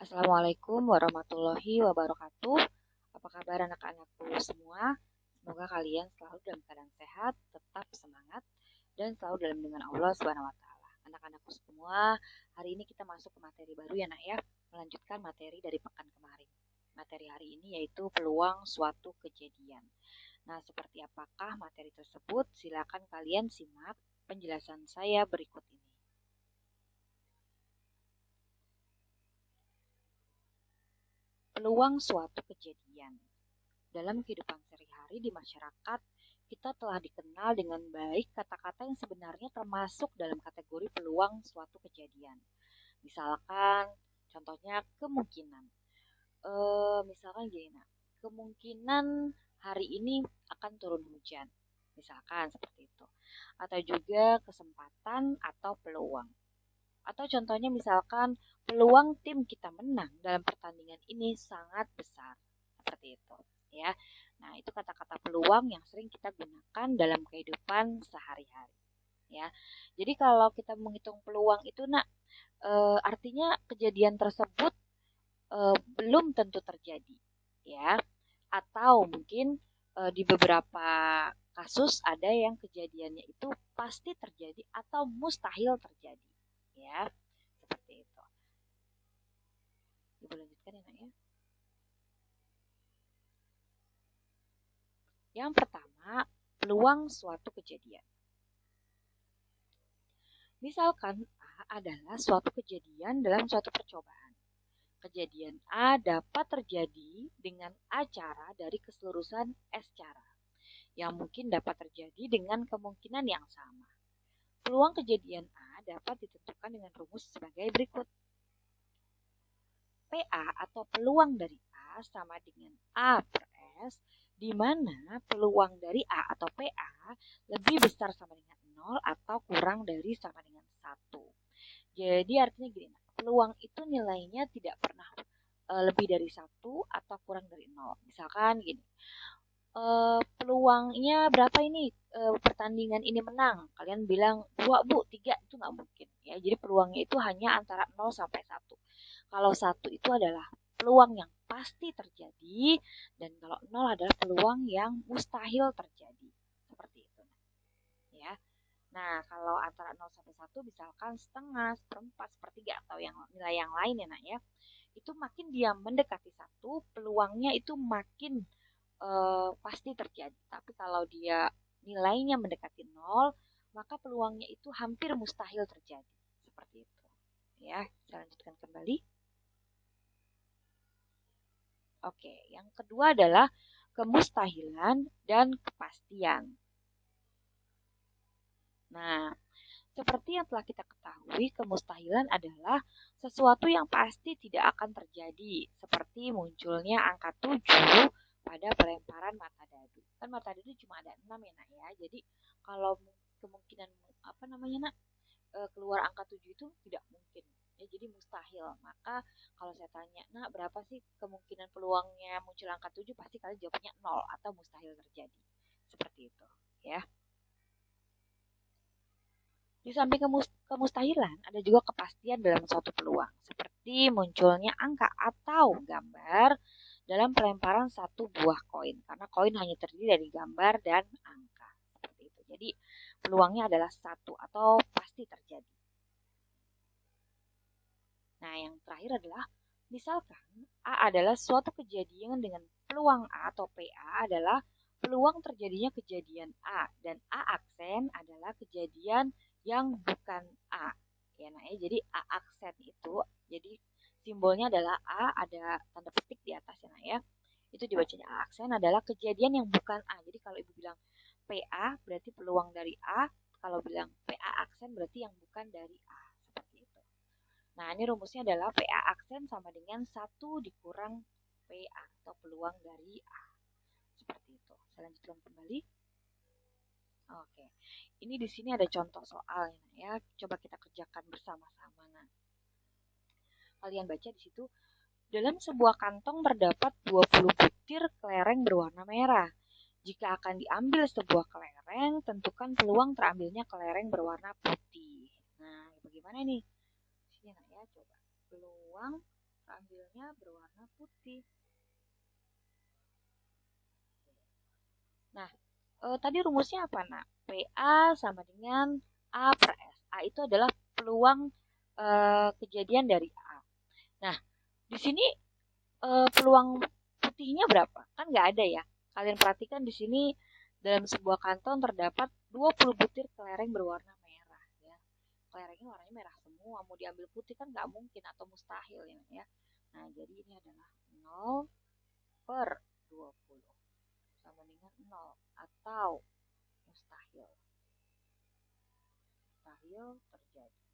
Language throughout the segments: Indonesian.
Assalamualaikum warahmatullahi wabarakatuh. Apa kabar anak-anakku semua? Semoga kalian selalu dalam keadaan sehat, tetap semangat, dan selalu dalam lindungan Allah Subhanahu wa taala. Anak-anakku semua, hari ini kita masuk ke materi baru ya, Nak ya. Melanjutkan materi dari pekan kemarin. Materi hari ini yaitu peluang suatu kejadian. Nah, seperti apakah materi tersebut? Silakan kalian simak penjelasan saya berikut ini. Peluang suatu kejadian. Dalam kehidupan sehari-hari di masyarakat, kita telah dikenal dengan baik kata-kata yang sebenarnya termasuk dalam kategori peluang suatu kejadian. Misalkan, contohnya kemungkinan. Misalkan gini, nah, kemungkinan hari ini akan turun hujan. Misalkan seperti itu. Atau juga kesempatan atau peluang. Atau contohnya misalkan peluang tim kita menang dalam pertandingan ini sangat besar. Seperti itu, ya. Nah, itu kata-kata peluang yang sering kita gunakan dalam kehidupan sehari-hari, ya. Jadi kalau kita menghitung peluang itu, Nak, artinya kejadian tersebut belum tentu terjadi, ya. Atau mungkin di beberapa kasus ada yang kejadiannya itu pasti terjadi atau mustahil terjadi, ya. Seperti itu. Ibu lanjutkan ya, Nak ya. Yang pertama, peluang suatu kejadian. Misalkan A adalah suatu kejadian dalam suatu percobaan. Kejadian A dapat terjadi dengan A cara dari keseluruhan S cara, yang mungkin dapat terjadi dengan kemungkinan yang sama. Peluang kejadian A dapat ditentukan dengan rumus sebagai berikut. PA atau peluang dari A sama dengan A per S, di mana peluang dari A atau PA lebih besar sama dengan 0 atau kurang dari sama dengan 1. Jadi artinya gini, peluang itu nilainya tidak pernah lebih dari 1 atau kurang dari 0. Misalkan gini, peluangnya berapa ini pertandingan ini menang? Kalian bilang 2 Bu, 3, itu nggak mungkin ya. Jadi peluangnya itu hanya antara 0 sampai 1. Kalau 1 itu adalah peluang yang pasti terjadi, dan kalau 0 adalah peluang yang mustahil terjadi. Seperti itu, ya. Nah, kalau antara 0 sampai 1 misalkan setengah, seperempat, sepertiga, atau yang nilai yang lain ya, Nak ya. Itu makin dia mendekati 1, peluangnya itu makin pasti terjadi. Tapi kalau dia nilainya mendekati 0, maka peluangnya itu hampir mustahil terjadi. Seperti itu. Ya, kita lanjutkan kembali. Oke, yang kedua adalah kemustahilan dan kepastian. Nah, seperti yang telah kita ketahui, kemustahilan adalah sesuatu yang pasti tidak akan terjadi, seperti munculnya angka 7 pada pelemparan mata dadu. Kan mata dadu cuma ada 6 ya, Nak ya. Jadi kalau kemungkinan Nak, keluar angka 7 itu tidak mungkin. Ya, jadi mustahil. Maka kalau saya tanya, Nak, berapa sih kemungkinan peluangnya muncul angka 7? Pasti kalian jawabnya 0 atau mustahil terjadi. Seperti itu, ya. Di samping kemustahilan, ada juga kepastian dalam suatu peluang, seperti munculnya angka atau gambar dalam pelemparan satu buah koin, karena koin hanya terdiri dari gambar dan angka. Seperti itu. Jadi peluangnya adalah satu atau pasti terjadi. Nah, yang terakhir adalah misalkan A adalah suatu kejadian dengan peluang A atau PA adalah peluang terjadinya kejadian A, dan A aksen adalah kejadian yang bukan A. Ya, nah, jadi A aksen itu, jadi simbolnya adalah A, ada tanda petik di atasnya, nah ya. Itu dibacanya A aksen adalah kejadian yang bukan A. Jadi kalau Ibu bilang PA berarti peluang dari A, kalau bilang PA aksen berarti yang bukan dari A. Seperti itu. Nah, ini rumusnya adalah PA aksen sama dengan 1 dikurang PA atau peluang dari A. Seperti itu. Saya lanjutkan kembali. Oke, ini di sini ada contoh soalnya ya. Coba kita kerjakan bersama-sama. Nah, kalian baca di situ. Dalam sebuah kantong terdapat 20 butir kelereng berwarna merah. Jika akan diambil sebuah kelereng, tentukan peluang terambilnya kelereng berwarna putih. Nah, bagaimana nih? Sini ya, coba. Peluang terambilnya berwarna putih. Nah, tadi rumusnya apa, nak? PA sama dengan A per S. A itu adalah peluang kejadian dari A. Nah, di sini peluang putihnya berapa? Kan nggak ada ya. Kalian perhatikan di sini dalam sebuah kantong terdapat 20 butir kelereng berwarna merah. Ya. Kelerengnya warnanya merah semua. Mau diambil putih kan nggak mungkin atau mustahil ya. Nah, jadi ini adalah 0 per 20 sama dengan 0 atau mustahil. Mustahil terjadi.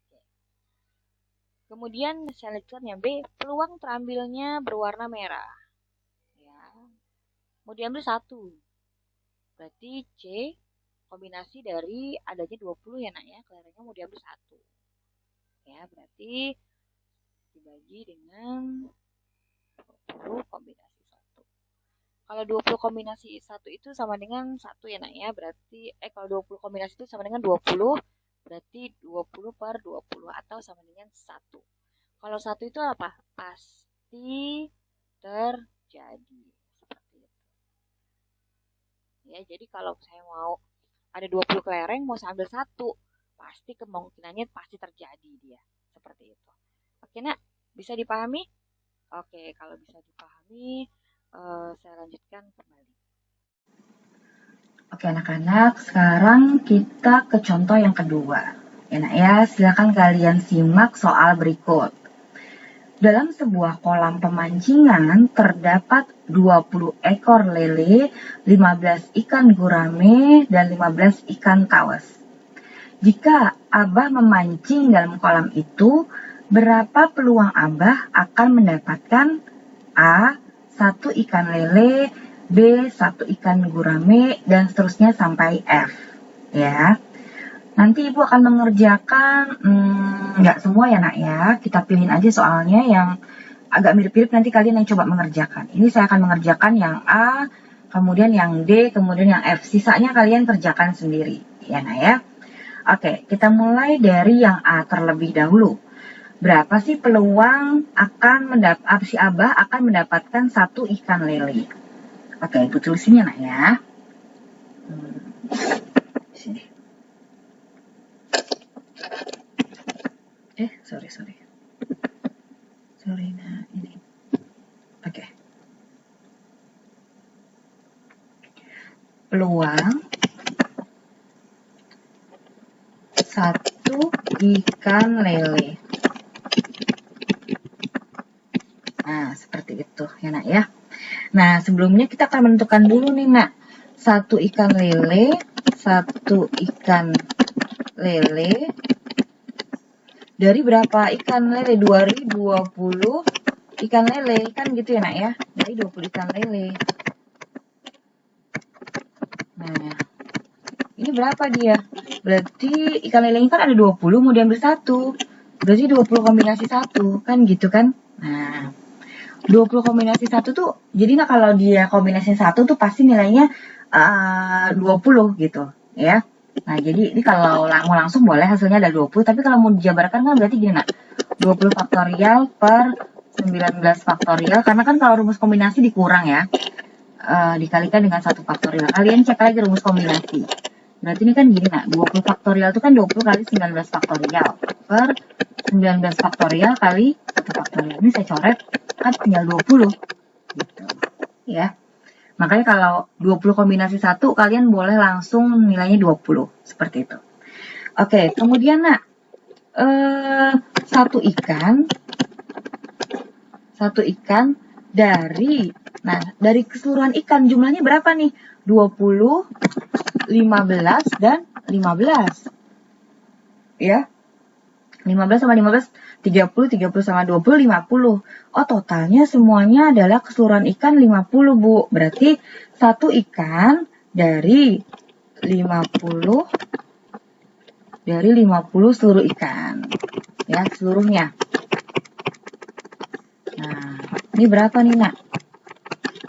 Oke. Kemudian saya lanjutkan yang B, peluang terambilnya berwarna merah. Ya. Mau diambil 1. Berarti C kombinasi dari adanya 20 ya, nak ya. Kelerengnya mau diambil 1. Ya, berarti dibagi dengan 20 kombinasi 1. Kalau 20 kombinasi 1 itu sama dengan 1 ya, nak ya. Berarti kalau 20 kombinasi itu sama dengan 20, berarti 20 per 20 atau sama dengan 1. Kalau 1 itu apa? Pasti terjadi. Seperti itu. Ya, jadi kalau saya mau ada 20 kelereng, mau saya ambil 1, pasti kemungkinannya pasti terjadi dia. Seperti itu. Oke, nak? Bisa dipahami? Oke, kalau bisa dipahami, saya lanjutkan kembali. Oke anak-anak, sekarang kita ke contoh yang kedua. Ya nak ya, silakan kalian simak soal berikut. Dalam sebuah kolam pemancingan terdapat 20 ekor lele, 15 ikan gurame, dan 15 ikan tawes. Jika Abah memancing dalam kolam itu, berapa peluang Abah akan mendapatkan A. 1 ikan lele, B. 1 ikan gurame, dan seterusnya sampai F. Ya, nanti Ibu akan mengerjakan, nggak semua ya nak ya, kita pilih aja soalnya yang agak mirip-mirip, nanti kalian yang coba mengerjakan. Ini saya akan mengerjakan yang A, kemudian yang D, kemudian yang F. Sisanya kalian kerjakan sendiri, ya nak ya. Oke, kita mulai dari yang A terlebih dahulu. Berapa sih peluang si Abah akan mendapatkan 1 ikan lele? Oke, Ibu tulisin ya nak ya. Sini. Sorry, nah ini. Oke. Peluang 1 ikan lele. Nah, seperti itu ya nak ya. Nah, sebelumnya kita akan menentukan dulu nih nak. 1 ikan lele, 1 ikan lele. Dari berapa ikan lele? 2020 ikan lele, kan gitu ya nak ya. Dari 20 ikan lele. Nah, ini berapa dia? Berarti ikan lelenya kan ada 20, mau diambil 1. Berarti 20 kombinasi 1, kan gitu kan? Nah, 20 kombinasi 1 tuh, jadi nah kalau dia kombinasi 1 tuh pasti nilainya 20 gitu ya. Nah, jadi ini kalau mau langsung boleh hasilnya ada 20, tapi kalau mau dijabarkan kan berarti gini nak, 20 faktorial per 19 faktorial, karena kan kalau rumus kombinasi dikurang ya, dikalikan dengan 1 faktorial. Kalian cek lagi rumus kombinasi. Berarti ini kan gini nak, 20 faktorial itu kan 20 kali 19 faktorial per 19 faktorial kali 1 faktorial. Ini saya coret, kan tinggal 20 gitu ya. Makanya kalau 20 kombinasi 1, kalian boleh langsung nilainya 20. Seperti itu. Oke, kemudian nak, 1 ikan dari, nah dari keseluruhan ikan jumlahnya berapa nih? 20, 15, dan 15. Ya, 15 sama 15, 30, 30 sama 20, 50. Oh, totalnya semuanya adalah keseluruhan ikan 50, Bu. Berarti 1 ikan dari 50 seluruh ikan. Ya, seluruhnya. Nah, ini berapa nih, nak?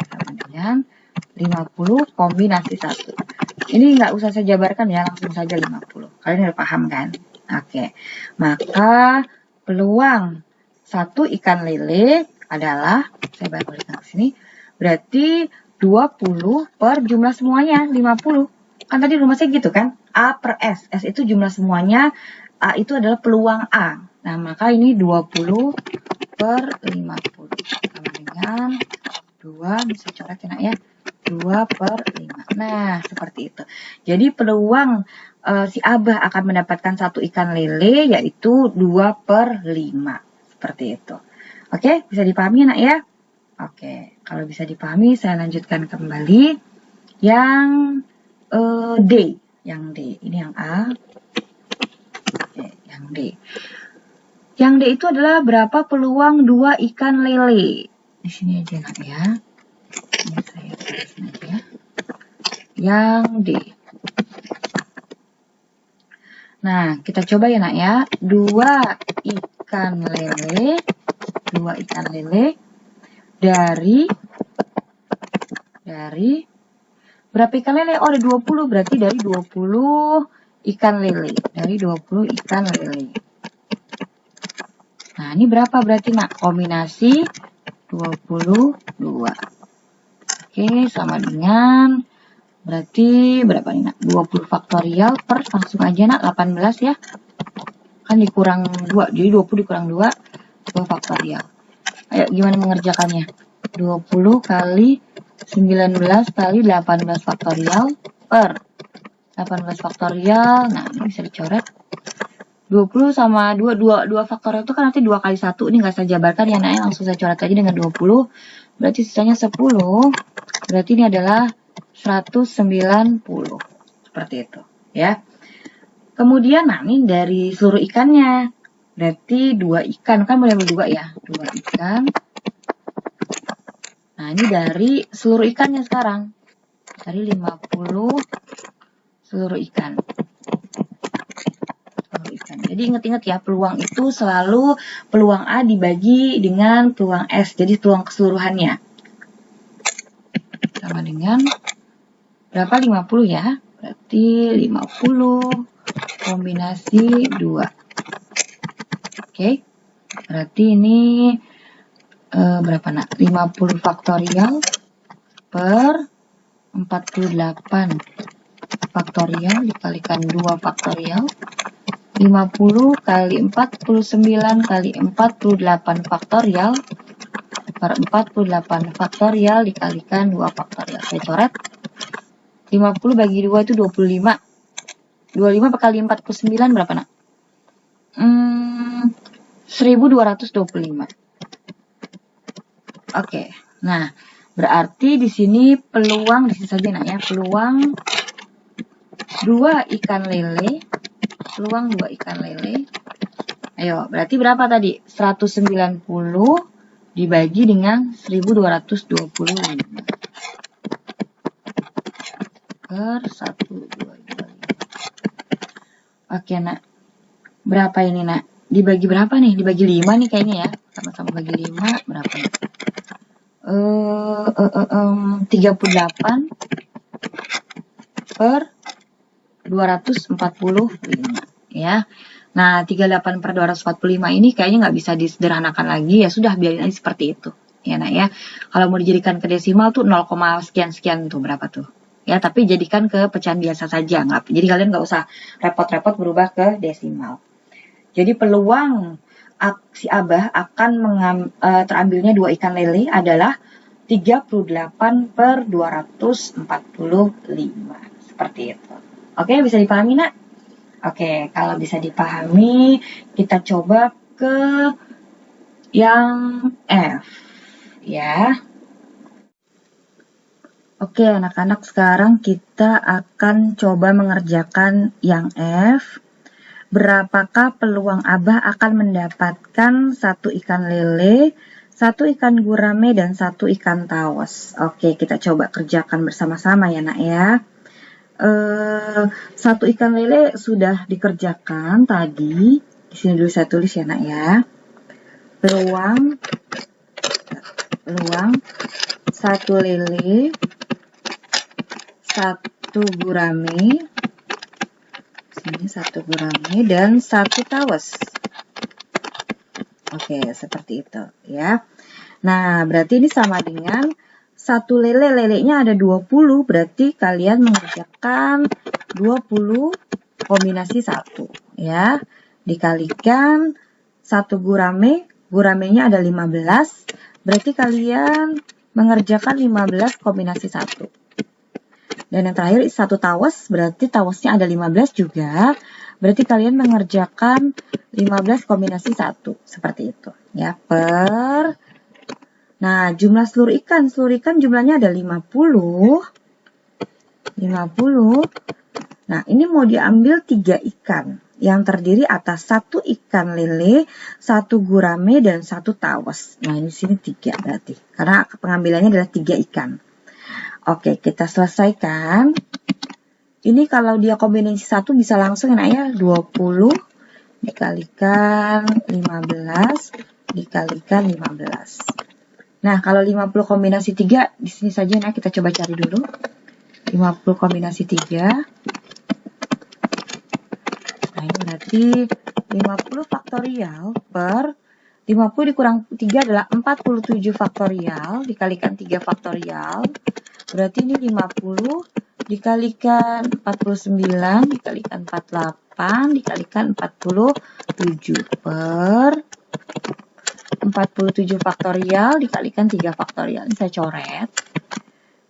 Sama dengan 50 kombinasi 1. Ini nggak usah saya jabarkan ya, langsung saja 50. Kalian udah paham kan? Oke, maka peluang satu ikan lele adalah, saya balikkan ke sini, berarti 20 per jumlah semuanya, 50. Kan tadi rumusnya gitu kan, A per S. S itu jumlah semuanya, A itu adalah peluang A. Nah, maka ini 20 per 50. Sama dengan 2, bisa coret ya nak ya. 2 per 5. Nah, seperti itu. Jadi peluang si Abah akan mendapatkan satu ikan lele yaitu 2 per 5. Seperti itu. Oke, bisa dipahami nak ya? Oke, kalau bisa dipahami saya lanjutkan kembali. Yang D. Yang D. Ini yang A. Oke, yang D. Yang D itu adalah berapa peluang 2 ikan lele. Di sini aja nak ya. Ini saya tulisin aja ya. Yang D. Nah, kita coba ya nak ya. 2 ikan lele. 2 ikan lele. Dari berapa ikan lele? Oh, ada 20. Berarti dari 20 ikan lele. Dari 20 ikan lele. Nah, ini berapa berarti nak? Kombinasi 22. Oke, sama dengan berarti berapa nih nak? 20 faktorial per, langsung aja nak, 18 ya. Kan dikurang 2, jadi 20 dikurang 2, 2 faktorial. Ayo, gimana mengerjakannya? 20 kali 19 kali 18 faktorial per 18 faktorial. Nah, ini bisa dicoret. 20 sama 2 faktorial itu kan nanti 2 kali 1. Ini nggak saya jabarkan ya, nah, langsung saya coret aja dengan 20. Berarti sisanya 10. Berarti ini adalah 190. Seperti itu, ya. Kemudian, nah, ini dari seluruh ikannya. Berarti 2 ikan, kan boleh berdua ya. 2 ikan. Nah, ini dari seluruh ikannya sekarang. Dari 50 seluruh ikan. Jadi ingat-ingat ya, peluang itu selalu peluang A dibagi dengan peluang S. Jadi peluang keseluruhannya. Sama dengan berapa? 50 ya. Berarti 50 kombinasi 2. Oke. Berarti ini berapa nak? 50 faktorial per 48 faktorial dikalikan 2 faktorial. 50 kali 49 kali 48 faktorial per 48 faktorial dikalikan 2 faktorial. Saya coret. 50 bagi 2 itu 25. 25 kali 49 berapa nak? 1225. Oke. Nah, berarti di sini peluang, di sini saja nak ya, peluang 2 ikan lele. Peluang 2 ikan lele. Ayo, berarti berapa tadi? 190 dibagi dengan 1225. Per 1225. Oke, nak. Berapa ini, nak? Dibagi berapa nih? Dibagi 5 nih kayaknya ya. Sama-sama bagi 5, berapa nih? 38 per 245 ya. Nah, 38 per 245 ini kayaknya nggak bisa disederhanakan lagi, ya sudah biarin aja seperti itu. Ya, nah ya. Kalau mau dijadikan ke desimal tuh 0, sekian-sekian tuh berapa tuh? Ya, tapi jadikan ke pecahan biasa saja. Jadi kalian nggak usah repot-repot berubah ke desimal. Jadi peluang si Abah akan terambilnya 2 ikan lele adalah 38 per 245. Seperti itu. Oke, bisa dipahami nak? Oke, kalau bisa dipahami, kita coba ke yang F. Ya. Oke, anak-anak, sekarang kita akan coba mengerjakan yang F. Berapakah peluang Abah akan mendapatkan 1 ikan lele, 1 ikan gurame, dan 1 ikan tawes? Oke, kita coba kerjakan bersama-sama ya nak ya. 1 ikan lele sudah dikerjakan tadi. Di sini dulu saya tulis ya nak ya. Peluang 1 lele, 1 gurame, sini 1 gurame, dan 1 tawes. Oke, seperti itu ya. Nah, berarti ini sama dengan satu lelenya ada 20, berarti kalian mengerjakan 20 kombinasi 1 ya. Dikalikan 1 guramenya ada 15, berarti kalian mengerjakan 15 kombinasi 1. Dan yang terakhir 1 tawes, berarti tawesnya ada 15 juga, berarti kalian mengerjakan 15 kombinasi 1, seperti itu ya. Nah, jumlah seluruh ikan jumlahnya ada 50. Nah, ini mau diambil 3 ikan yang terdiri atas 1 ikan lele, 1 gurame, dan 1 tawes. Nah, ini sini 3 berarti, karena pengambilannya adalah 3 ikan. Oke, kita selesaikan. Ini kalau dia kombinasi 1 bisa langsung ya, 20 dikalikan 15 dikalikan 15. Nah, kalau 50 kombinasi 3 di sini saja, nah kita coba cari dulu. 50 kombinasi 3. Nah, ini berarti 50 faktorial per 50 dikurang 3 adalah 47 faktorial dikalikan 3 faktorial. Berarti ini 50 dikalikan 49 dikalikan 48 dikalikan 47 per 47 faktorial dikalikan 3 faktorial. Ini saya coret.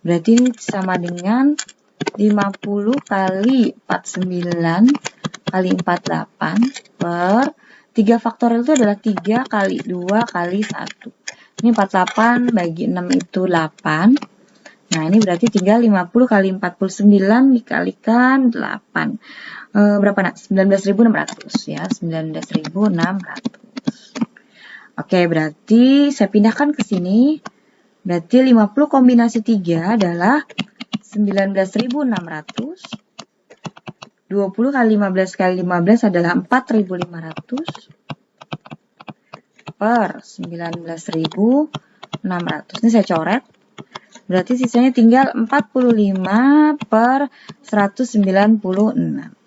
Berarti ini sama dengan 50 kali 49 kali 48 per 3 faktorial itu adalah 3 kali 2 kali 1. Ini 48 bagi 6 itu 8. Nah, ini berarti tinggal 50 kali 49 dikalikan 8. Berapa nak? 19.600 ya, 19.600. Oke, berarti saya pindahkan ke sini. Berarti 50 kombinasi 3 adalah 19.600. 20 kali 15 kali 15 adalah 4.500 per 19.600. Ini saya coret. Berarti sisanya tinggal 45 per 196.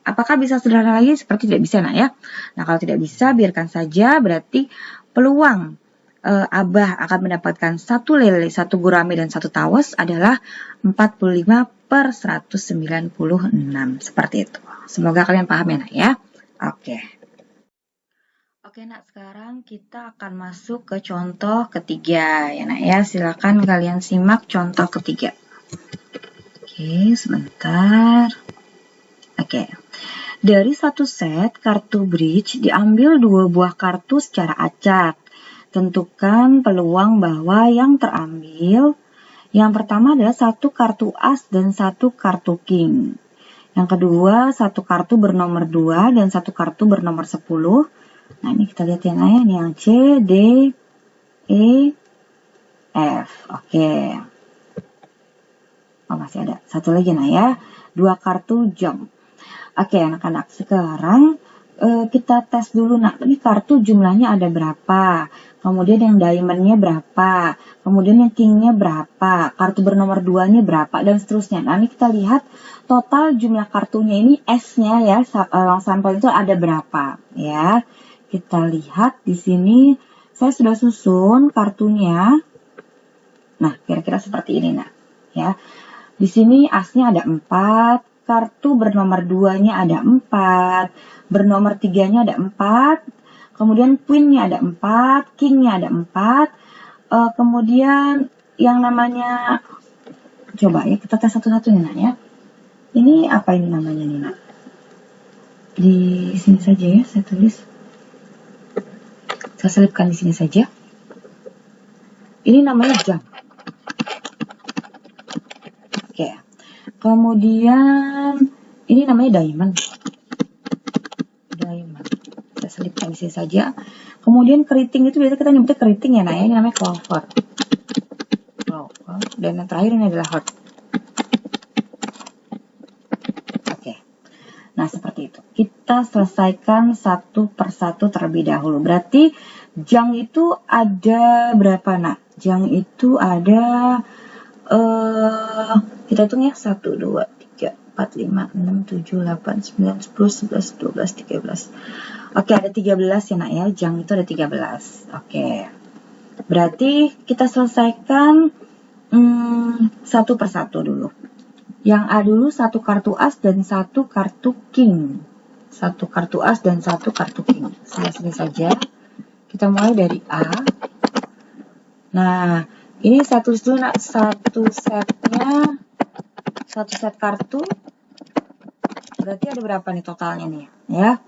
Apakah bisa sederhana lagi? Seperti tidak bisa, nak ya. Nah, kalau tidak bisa, biarkan saja. Berarti peluang Abah akan mendapatkan 1 lele, 1 gurame, dan 1 tawes adalah 45 per 196. Seperti itu. Semoga kalian paham ya, nak ya. Oke. Oke, nak, sekarang kita akan masuk ke contoh ketiga ya, nak ya. Silakan kalian simak contoh ketiga. Oke, sebentar. Oke. Dari satu set kartu bridge diambil 2 buah kartu secara acak. Tentukan peluang bahwa yang terambil yang pertama adalah 1 kartu as dan 1 kartu king. Yang kedua 1 kartu bernomor 2 dan 1 kartu bernomor 10. Nah, ini kita lihat yang lain, yang C, D, E, F. Oke. Oh, masih ada satu lagi, nah ya. 2 kartu jump. Oke, anak-anak. Sekarang kita tes dulu, nah. Ini kartu jumlahnya ada berapa. Kemudian yang diamondnya berapa. Kemudian yang kingnya berapa. Kartu bernomor 2-nya berapa. Dan seterusnya. Nah, ini kita lihat total jumlah kartunya ini S-nya ya. Sampel itu ada berapa. Ya. Kita lihat di sini saya sudah susun kartunya. Nah, kira-kira seperti ini, nah. Ya. Di sini asnya ada 4, kartu bernomor 2-nya ada 4, bernomor 3-nya ada 4, kemudian queen-nya ada 4, king-nya ada 4, kemudian yang namanya, coba ya kita tes satu-satunya, nah ya. Ini apa ini namanya nih, nak? Di sini saja ya, saya tulis. Saya selipkan di sini saja. Ini namanya jump. Oke. Kemudian ini namanya diamond. Diamond. Saya selipkan di sini saja. Kemudian keriting itu biasanya kita nyebutnya keriting ya, nah ya. Ini namanya clover. Clover. Dan yang terakhir ini adalah heart. Oke. Nah, seperti itu. Kita selesaikan satu persatu terlebih dahulu. Berarti jang itu ada berapa, nak? Jang itu ada kita hitung ya, 1, 2, 3, 4, 5, 6, 7, 8, 9, 10, 11, 12, 13. Oke, ada 13 ya nak ya, jang itu ada 13. Oke, berarti kita selesaikan satu persatu dulu. Yang A dulu satu kartu as dan satu kartu king. Satu kartu as dan satu kartu king. Sini saja. Kita mulai dari A. Nah, ini satu setnya, satu set kartu. Berarti ada berapa nih totalnya nih? Ya,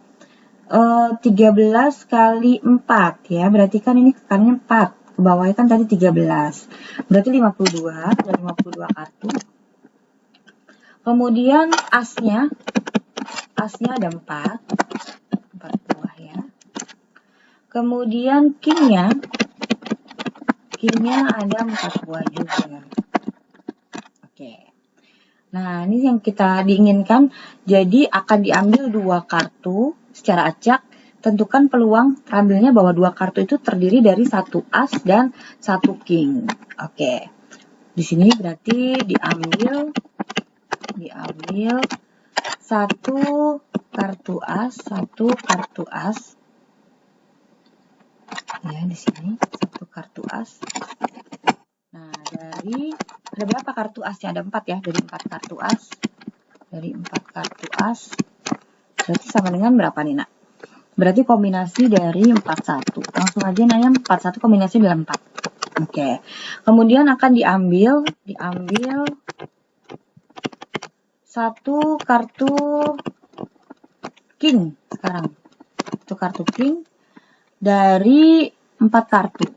13 kali 4 ya. Berarti kan ini ke kanannya 4. Ke bawahnya kan tadi 13. Berarti 52. Ada 52 kartu. Kemudian asnya ada 4 buah ya. Kemudian kingnya ada 4 buah juga. Oke. Nah, ini yang kita diinginkan. Jadi akan diambil 2 kartu secara acak. Tentukan peluang terambilnya bahwa 2 kartu itu terdiri dari 1 as dan 1 king. Oke. Di sini berarti diambil 1 kartu as, 1 kartu as. Ya, di sini 1 kartu as. Nah, dari ada berapa kartu asnya? Ada 4 ya, dari 4 kartu as. Dari 4 kartu as. Berarti sama dengan berapa nih, nak? Berarti kombinasi dari 41. Langsung aja nanya 41 kombinasi dengan 4. Oke. Kemudian akan diambil 1 kartu king sekarang. 1 kartu king dari 4 kartu.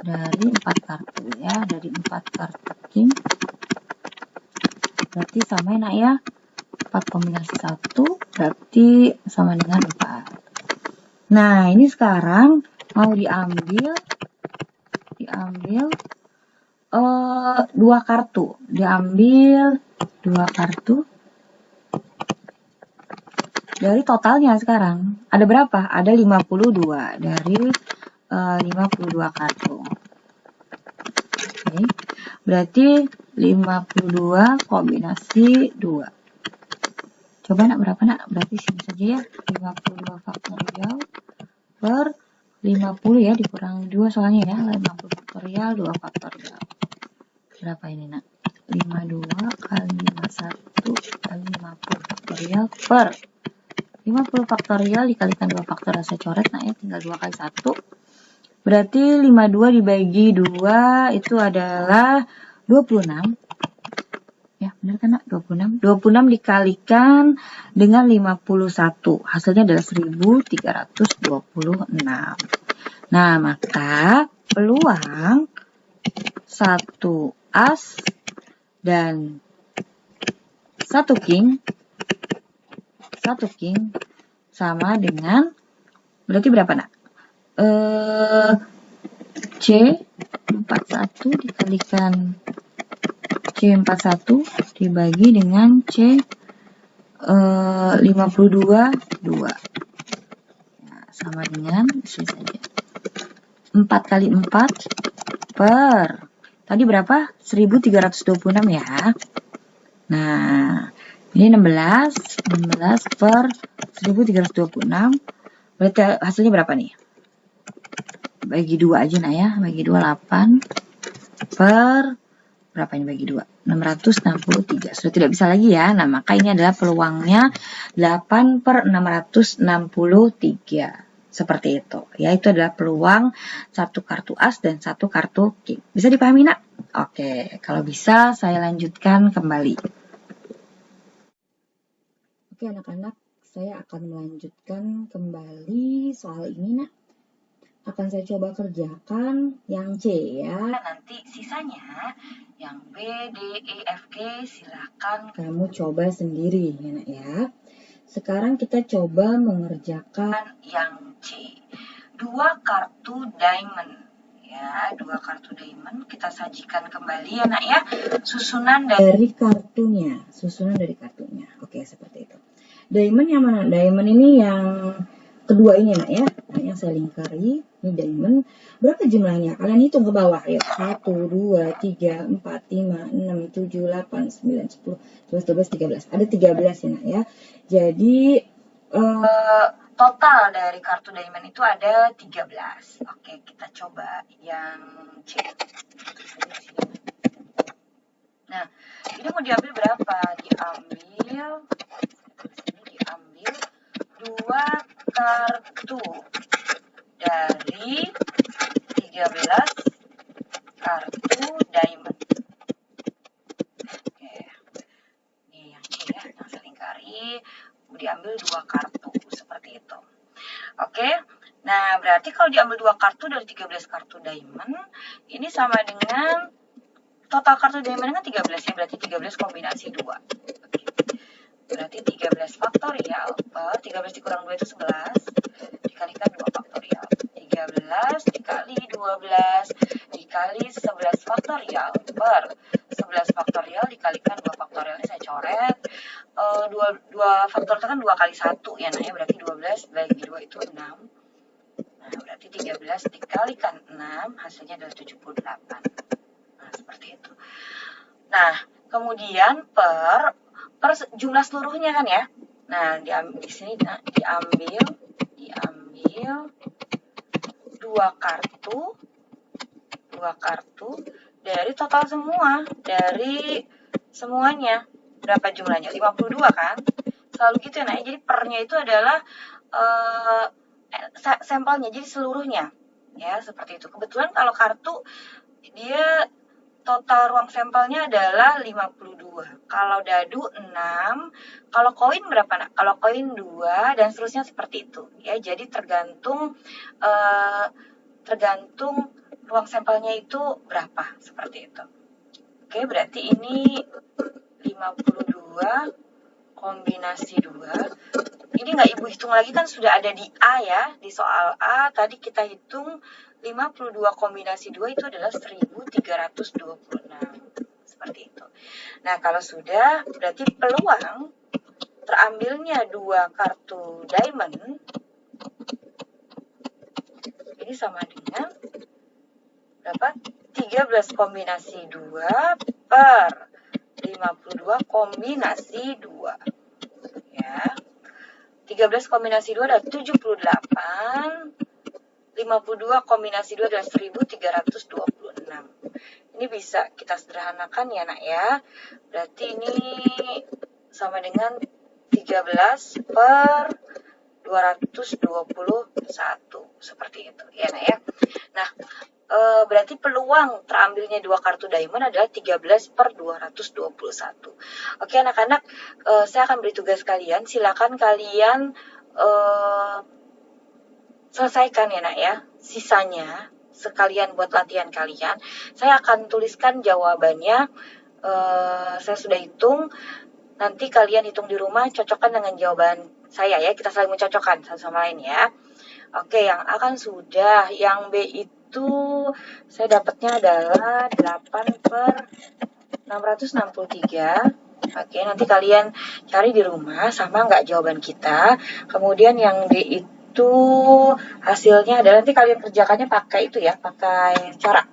Dari 4 kartu ya, dari 4 kartu king. Berarti sama enak ya. 4 kombinasi 1 berarti sama dengan 4. Nah, ini sekarang mau diambil 2 kartu. Diambil 2 kartu. Dari totalnya sekarang ada berapa? Ada 52 dari 52 kartu. Oke. Berarti 52 kombinasi 2. Coba nak berapa nak? Berarti sini saja ya. 52 faktorial per 50 ya, dikurangi 2 soalnya ya. 50 faktorial, 2 faktorial. Berapa ini nak? 52 kali 51 kali 50 faktorial per 50 faktorial dikalikan 2 faktorial. Saya coret nak ya, tinggal 2 kali 1. Berarti 52 dibagi 2 itu adalah 26. Ya, benar kan nak? 26. 26 dikalikan dengan 51. Hasilnya adalah 1326. Nah, maka peluang 1 as dan 1 king sama dengan berarti berapa nak? C41 dikalikan C41 dibagi dengan C52 2. Nah, sama dengan isi saja 4 kali 4 per tadi berapa? 1326 ya. Nah, ini 16 per 1326. Berarti hasilnya berapa nih? Bagi 2 aja nah ya. Bagi 2 8 per berapa ini bagi 2? 663. Sudah tidak bisa lagi ya. Nah, maka ini adalah peluangnya 8 per 663. Seperti itu. Ya, itu adalah peluang 1 kartu as dan 1 kartu king. Bisa dipahami nak? Oke, kalau bisa saya lanjutkan kembali. Oke anak-anak, saya akan melanjutkan kembali soal ini nak. Akan saya coba kerjakan yang C ya. Nanti sisanya yang B, D, E, F, G silahkan kamu coba sendiri ya nak ya. Sekarang kita coba mengerjakan yang C. 2 kartu diamond. Ya, 2 kartu diamond kita sajikan kembali ya nak ya. Susunan dari kartunya. Oke, seperti itu. Diamond yang mana? Diamond ini yang kedua ini nak ya. Nah, yang saya lingkari. Ini diamond. Berapa jumlahnya? Kalian hitung ke bawah. Yuk. 1, 2, 3, 4, 5, 6, 7, 8, 9, 10, 11, 12, 13. Ada 13 ya nak ya. Jadi total dari kartu diamond itu ada 13. Oke, kita coba yang C. Nah, ini mau diambil berapa? Diambil 2 kartu dari 13 kartu diamond. Oke. Ini yang C ya, yang saya lingkari. Diambil 2 kartu seperti itu. Oke. Nah, berarti kalau diambil 2 kartu dari 13 kartu diamond, ini sama dengan total kartu diamond kan 13 ya, berarti 13 kombinasi 2. Oke. Berarti 13 faktorial per 13 dikurang 2 itu 11, dikalikan 2 faktorial. 13 dikali 12 dikali 11 faktorial per 11 faktorial dikalikan 2 faktorial. Ini saya coret. 2 faktorial kan 2 kali 1 ya, nah ya, berarti 12 bagi 2 itu 6. Nah, berarti 13 dikalikan 6 hasilnya adalah 78. Nah, seperti itu. Nah, kemudian per jumlah seluruhnya kan ya. Nah, di sini diambil 2 kartu dari total semua, dari semuanya. Berapa jumlahnya? 52 kan? Selalu gitu ya, nah. Jadi pernya itu adalah sampelnya, jadi seluruhnya. Ya, seperti itu. Kebetulan kalau kartu dia total ruang sampelnya adalah 52. Kalau dadu 6, kalau koin berapa nak? Kalau koin 2 dan seterusnya seperti itu. Ya, jadi tergantung ruang sampelnya itu berapa, seperti itu. Oke, berarti ini 52 kombinasi 2. Ini nggak ibu hitung lagi kan sudah ada di A ya, di soal A tadi kita hitung 52 kombinasi 2 itu adalah 1326. Seperti itu. Nah, kalau sudah, berarti peluang terambilnya 2 kartu diamond ini sama dengan berapa? 13 kombinasi 2 per 52 kombinasi 2. Ya. 13 kombinasi 2 adalah 78. 52 kombinasi 2 adalah 1326. Ini bisa kita sederhanakan ya nak ya. Berarti ini sama dengan 13 per 221. Seperti itu ya nak ya. Nah, berarti peluang terambilnya 2 kartu diamond adalah 13 per 221. Oke anak-anak, saya akan beri tugas kalian. Silakan kalian selesaikan ya nak ya, sisanya sekalian buat latihan kalian. Saya akan tuliskan jawabannya, saya sudah hitung. Nanti kalian hitung di rumah, cocokkan dengan jawaban saya ya, kita saling mencocokkan satu sama lain ya. Oke, yang akan sudah, yang B itu saya dapatnya adalah 8 per 663. Oke, nanti kalian cari di rumah sama nggak jawaban kita. Kemudian yang D itu hasilnya adalah, nanti kalian kerjakannya pakai itu ya, pakai corak.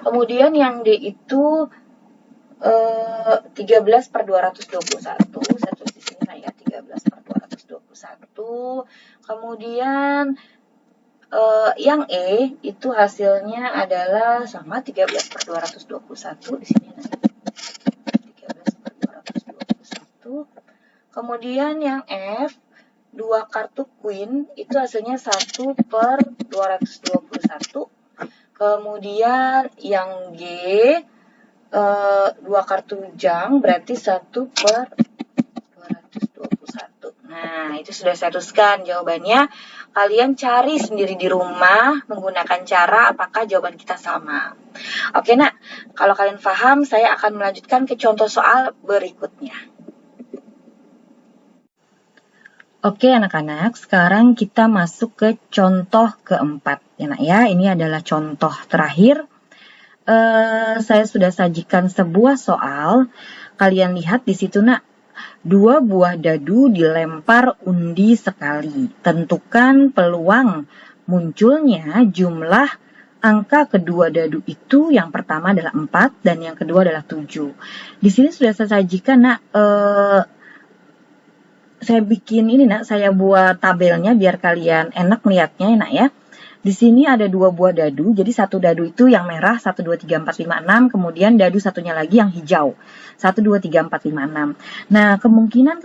Kemudian yang D itu 13 per 221. Saya tulis di sini lah ya, 13 per 221. Kemudian yang E itu hasilnya adalah sama 13 per 221 di sini. 13 per 221. Kemudian yang F, 2 kartu queen itu hasilnya 1 per 221. Kemudian yang G, 2 kartu jang berarti 1 per 221. Nah, itu sudah saya tuliskan jawabannya. Kalian cari sendiri di rumah menggunakan cara apakah jawaban kita sama. Oke nak, kalau kalian paham, saya akan melanjutkan ke contoh soal berikutnya. Oke anak-anak, sekarang kita masuk ke contoh keempat. Ya nak ya, ini adalah contoh terakhir. Saya sudah sajikan sebuah soal. Kalian lihat di situ nak, 2 buah dadu dilempar undi sekali. Tentukan peluang munculnya jumlah angka kedua dadu itu. Yang pertama adalah 4 dan yang kedua adalah 7. Di sini sudah saya sajikan nak saya bikin ini nak, saya buat tabelnya biar kalian enak melihatnya nak ya. Di sini ada 2 buah dadu, jadi satu dadu itu yang merah 1, 2, 3, 4, 5, 6, kemudian dadu satunya lagi yang hijau 1, 2, 3, 4, 5, 6. Nah, kemungkinan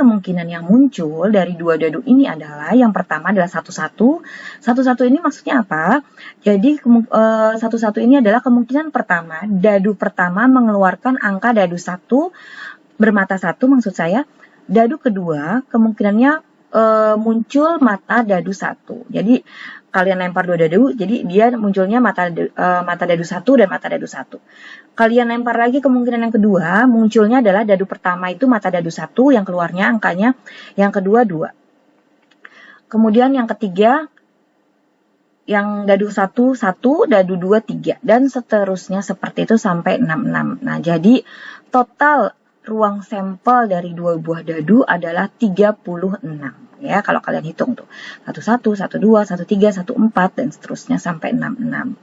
yang muncul dari 2 dadu ini adalah yang pertama adalah 1, 1. 1, 1 ini maksudnya apa? Jadi 1, 1 ini adalah kemungkinan pertama, dadu pertama mengeluarkan angka dadu 1 bermata 1 maksud saya. Dadu kedua kemungkinannya muncul mata dadu 1. Jadi kalian lempar 2 dadu, jadi dia munculnya mata dadu 1 dan mata dadu 1. Kalian lempar lagi, kemungkinan yang kedua munculnya adalah dadu pertama itu mata dadu 1 yang keluarnya angkanya yang kedua 2. Kemudian yang ketiga yang dadu 1, 1, dadu 2, 3 dan seterusnya seperti itu sampai 6. Nah, jadi total ruang sampel dari 2 buah dadu adalah 36. Ya, kalau kalian hitung tuh. 11, 12, 13, 14 dan seterusnya sampai 66.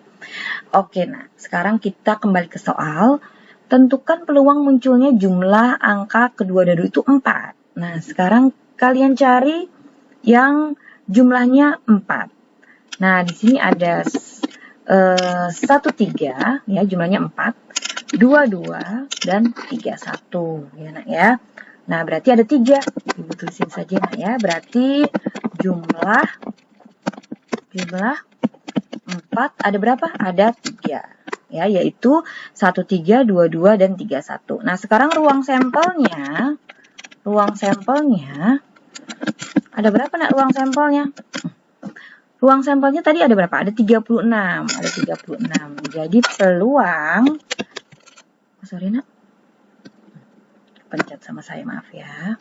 Oke, nah, sekarang kita kembali ke soal. Tentukan peluang munculnya jumlah angka kedua dadu itu 4. Nah, sekarang kalian cari yang jumlahnya 4. Nah, di sini ada 13 ya, jumlahnya 4. 22 dan 31 ya nak ya. Nah, berarti ada 3. Ibu tulisin saja nak ya. Berarti jumlah 4 ada berapa? Ada 3. Ya, yaitu 13, 22 dan 31. Nah, sekarang ruang sampelnya ada berapa nak ruang sampelnya? Ruang sampelnya tadi ada berapa? Ada 36. Ada 36. Jadi peluang sorry nak, pencet sama saya, maaf ya.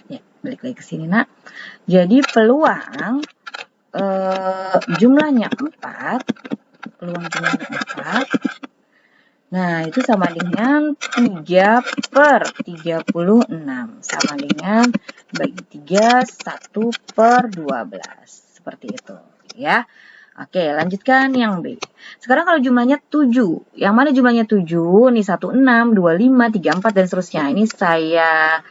Ya, balik lagi ke sini nak. Jadi peluang jumlahnya 4. Nah, itu sama dengan 3/36. Sama dengan bagi 3, 1/12. Seperti itu ya. Oke, lanjutkan yang B. Sekarang kalau jumlahnya 7. Yang mana jumlahnya 7? Ini 16, 25, 34, dan seterusnya. Ini saya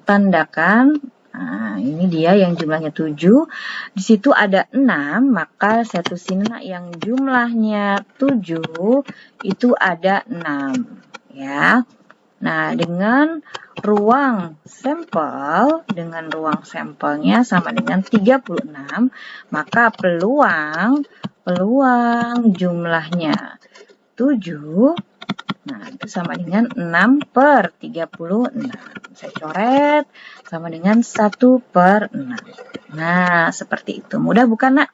tandakan. Nah, ini dia yang jumlahnya 7. Di situ ada 6, maka saya tulisin yang jumlahnya 7 itu ada 6. Ya. Nah, dengan ruang sampelnya sama dengan 36, maka peluang jumlahnya 7, nah itu sama dengan 6/36. Saya coret sama dengan 1/6. Nah, seperti itu. Mudah bukan nak?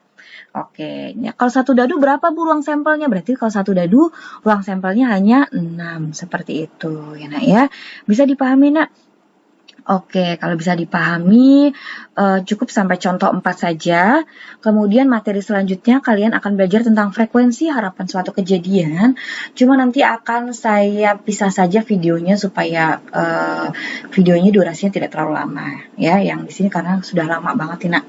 Oke, ya, kalau satu dadu berapa bu ruang sampelnya? Berarti kalau satu dadu ruang sampelnya hanya 6. Seperti itu ya nak ya. Bisa dipahami nak? Oke, kalau bisa dipahami cukup sampai contoh 4 saja. Kemudian materi selanjutnya kalian akan belajar tentang frekuensi harapan suatu kejadian. Cuma nanti akan saya pisah saja videonya supaya videonya durasinya tidak terlalu lama ya. Yang di sini karena sudah lama banget nak.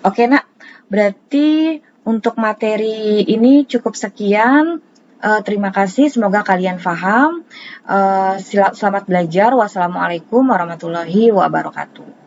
Oke nak. Berarti untuk materi ini cukup sekian. Terima kasih, semoga kalian paham. Selamat belajar. Wassalamualaikum warahmatullahi wabarakatuh.